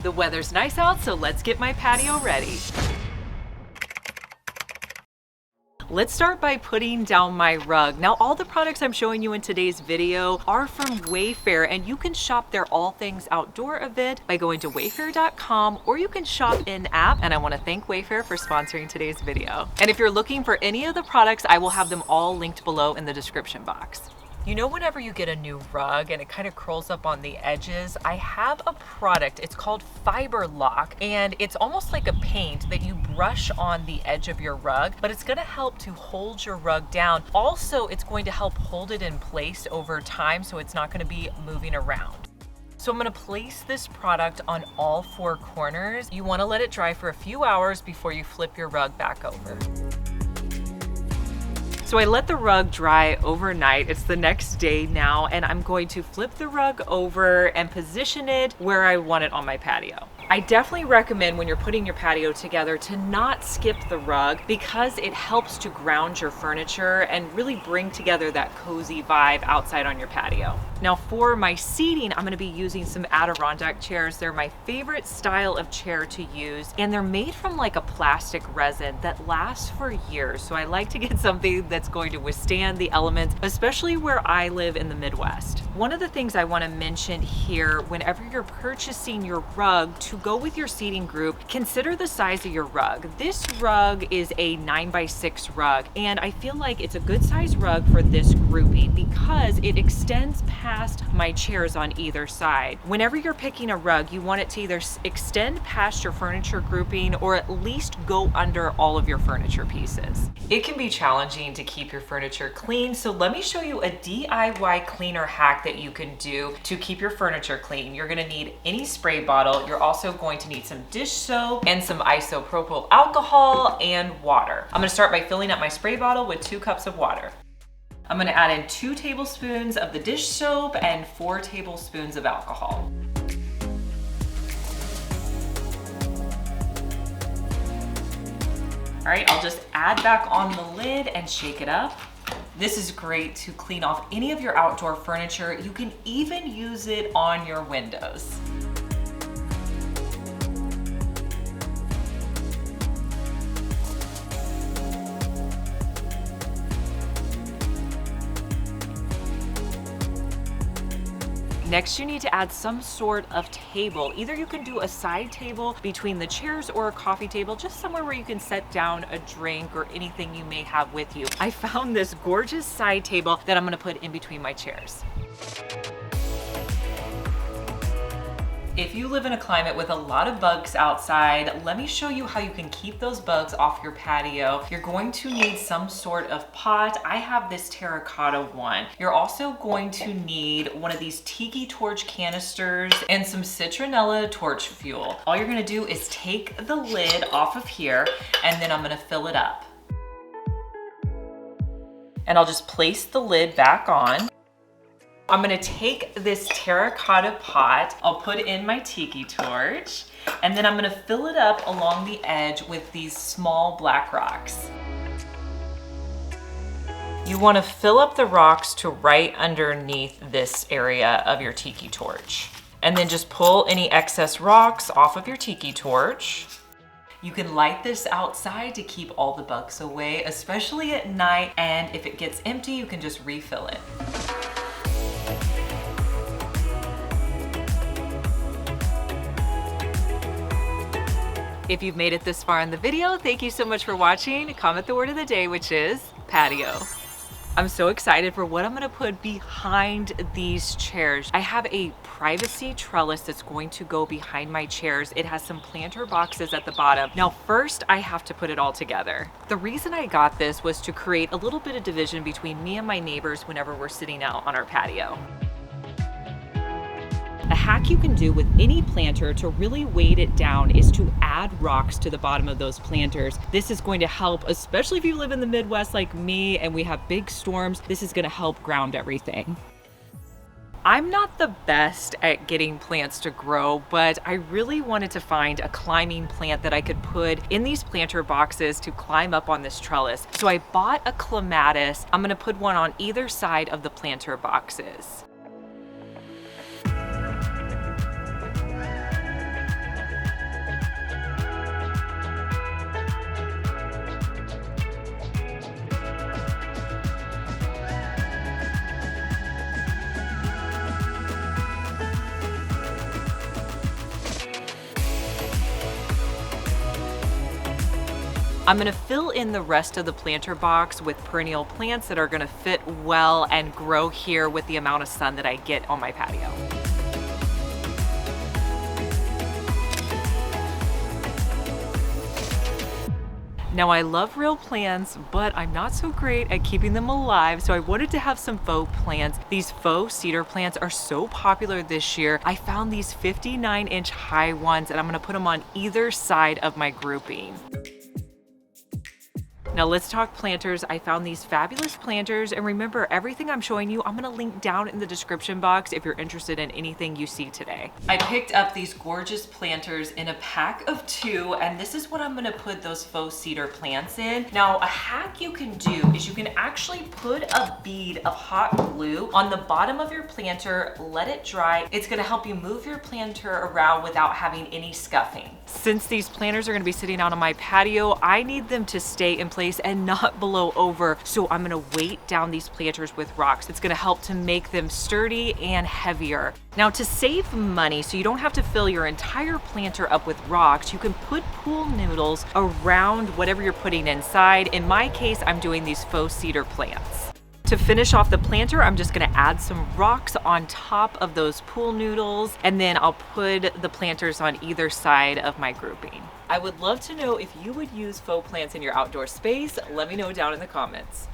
The weather's nice out, so let's get my patio ready. Let's start by putting down my rug. Now, all the products I'm showing you in today's video are from Wayfair, and you can shop their All Things Outdoor event by going to wayfair.com, or you can shop in app, and I want to thank Wayfair for sponsoring today's video. And if you're looking for any of the products, I will have them all linked below in the description box. You know, whenever you get a new rug and it kind of curls up on the edges, I have a product. It's called Fiber Lock, and it's almost like a paint that you brush on the edge of your rug, but it's going to help to hold your rug down. Also, it's going to help hold it in place over time, so it's not going to be moving around. So I'm going to place this product on all four corners. You want to let it dry for a few hours before you flip your rug back over. So I let the rug dry overnight. It's the next day now, and I'm going to flip the rug over and position it where I want it on my patio. I definitely recommend when you're putting your patio together to not skip the rug, because it helps to ground your furniture and really bring together that cozy vibe outside on your patio. Now for my seating, I'm going to be using some Adirondack chairs. They're my favorite style of chair to use, and they're made from like a plastic resin that lasts for years. So I like to get something that's going to withstand the elements, especially where I live in the Midwest. One of the things I want to mention here, whenever you're purchasing your rug to go with your seating group, consider the size of your rug. This rug is a 9x6 rug, and I feel like it's a good size rug for this grouping because it extends past my chairs on either side. Whenever you're picking a rug, you want it to either extend past your furniture grouping or at least go under all of your furniture pieces. It can be challenging to keep your furniture clean, so let me show you a DIY cleaner hack that you can do to keep your furniture clean. You're going to need any spray bottle. You're also going to need some dish soap and some isopropyl alcohol and water. I'm going to start by filling up my spray bottle with 2 cups of water. I'm going to add in 2 tablespoons of the dish soap and 4 tablespoons of alcohol. All right, I'll just add back on the lid and shake it up. This is great to clean off any of your outdoor furniture. You can even use it on your windows. Next, you need to add some sort of table. Either you can do a side table between the chairs or a coffee table, just somewhere where you can set down a drink or anything you may have with you. I found this gorgeous side table that I'm gonna put in between my chairs. If you live in a climate with a lot of bugs outside, let me show you how you can keep those bugs off your patio. You're going to need some sort of pot. I have this terracotta one. You're also going to need one of these tiki torch canisters and some citronella torch fuel. All you're gonna do is take the lid off of here, and then I'm gonna fill it up. And I'll just place the lid back on. I'm gonna take this terracotta pot, I'll put in my tiki torch, and then I'm gonna fill it up along the edge with these small black rocks. You wanna fill up the rocks to right underneath this area of your tiki torch. And then just pull any excess rocks off of your tiki torch. You can light this outside to keep all the bugs away, especially at night, and if it gets empty, you can just refill it. If you've made it this far in the video, thank you so much for watching. Comment the word of the day, which is patio. I'm so excited for what I'm gonna put behind these chairs. I have a privacy trellis that's going to go behind my chairs. It has some planter boxes at the bottom. Now, first I have to put it all together. The reason I got this was to create a little bit of division between me and my neighbors whenever we're sitting out on our patio. A hack you can do with any planter to really weight it down is to add rocks to the bottom of those planters. This is going to help, especially if you live in the Midwest like me and we have big storms. This is going to help ground everything. I'm not the best at getting plants to grow, but I really wanted to find a climbing plant that I could put in these planter boxes to climb up on this trellis. So I bought a clematis. I'm going to put one on either side of the planter boxes. I'm gonna fill in the rest of the planter box with perennial plants that are gonna fit well and grow here with the amount of sun that I get on my patio. Now I love real plants, but I'm not so great at keeping them alive, so I wanted to have some faux plants. These faux cedar plants are so popular this year. I found these 59-inch high ones, and I'm gonna put them on either side of my grouping. Now let's talk planters. I found these fabulous planters, and remember, everything I'm showing you, I'm gonna link down in the description box if you're interested in anything you see today. I picked up these gorgeous planters in a pack of 2, and this is what I'm gonna put those faux cedar plants in. Now, a hack you can do is you can actually put a bead of hot glue on the bottom of your planter, let it dry. It's gonna help you move your planter around without having any scuffing. Since these planters are gonna be sitting out on my patio, I need them to stay in place and not blow over. So I'm gonna weight down these planters with rocks. It's gonna help to make them sturdy and heavier. Now, to save money, so you don't have to fill your entire planter up with rocks, you can put pool noodles around whatever you're putting inside. In my case, I'm doing these faux cedar plants. To finish off the planter, I'm just gonna add some rocks on top of those pool noodles, and then I'll put the planters on either side of my grouping. I would love to know if you would use faux plants in your outdoor space. Let me know down in the comments.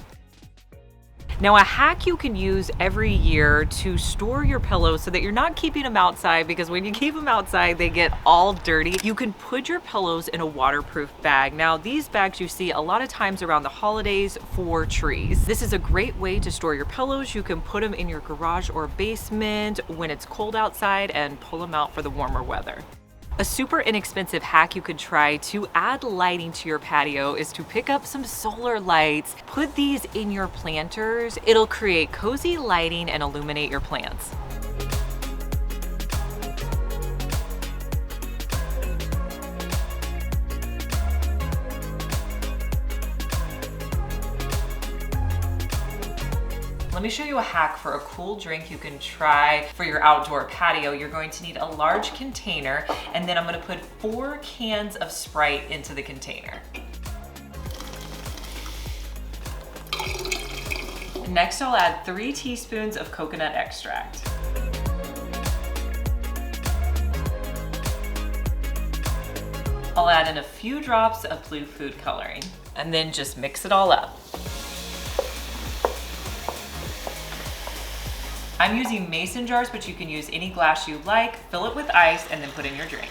Now, a hack you can use every year to store your pillows so that you're not keeping them outside, because when you keep them outside, they get all dirty. You can put your pillows in a waterproof bag. Now, these bags you see a lot of times around the holidays for trees. This is a great way to store your pillows. You can put them in your garage or basement when it's cold outside and pull them out for the warmer weather. A super inexpensive hack you could try to add lighting to your patio is to pick up some solar lights. Put these in your planters. It'll create cozy lighting and illuminate your plants. Let me show you a hack for a cool drink you can try for your outdoor patio. You're going to need a large container, and then I'm gonna put 4 cans of Sprite into the container. Next, I'll add 3 teaspoons of coconut extract. I'll add in a few drops of blue food coloring, and then just mix it all up. I'm using mason jars, but you can use any glass you like. Fill it with ice and then put in your drink.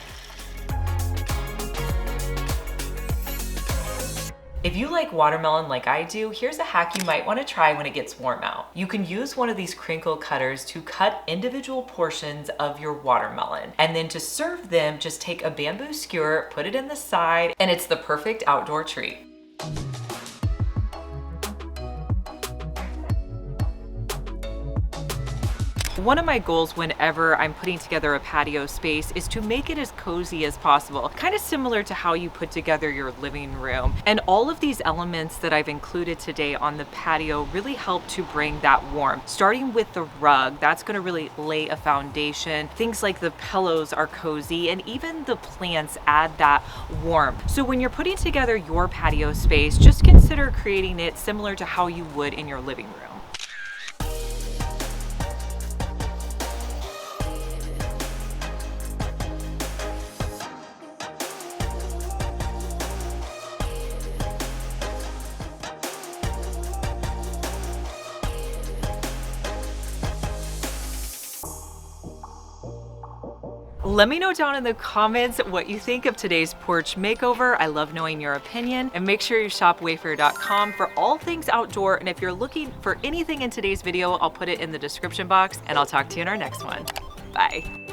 If you like watermelon like I do, here's a hack you might want to try when it gets warm out. You can use one of these crinkle cutters to cut individual portions of your watermelon. And then to serve them, just take a bamboo skewer, put it in the side, and it's the perfect outdoor treat. One of my goals whenever I'm putting together a patio space is to make it as cozy as possible, kind of similar to how you put together your living room. And all of these elements that I've included today on the patio really help to bring that warmth. Starting with the rug, that's gonna really lay a foundation. Things like the pillows are cozy, and even the plants add that warmth. So when you're putting together your patio space, just consider creating it similar to how you would in your living room. Let me know down in the comments what you think of today's porch makeover. I love knowing your opinion, and make sure you shop wayfair.com for all things outdoor. And if you're looking for anything in today's video, I'll put it in the description box, and I'll talk to you in our next one. Bye.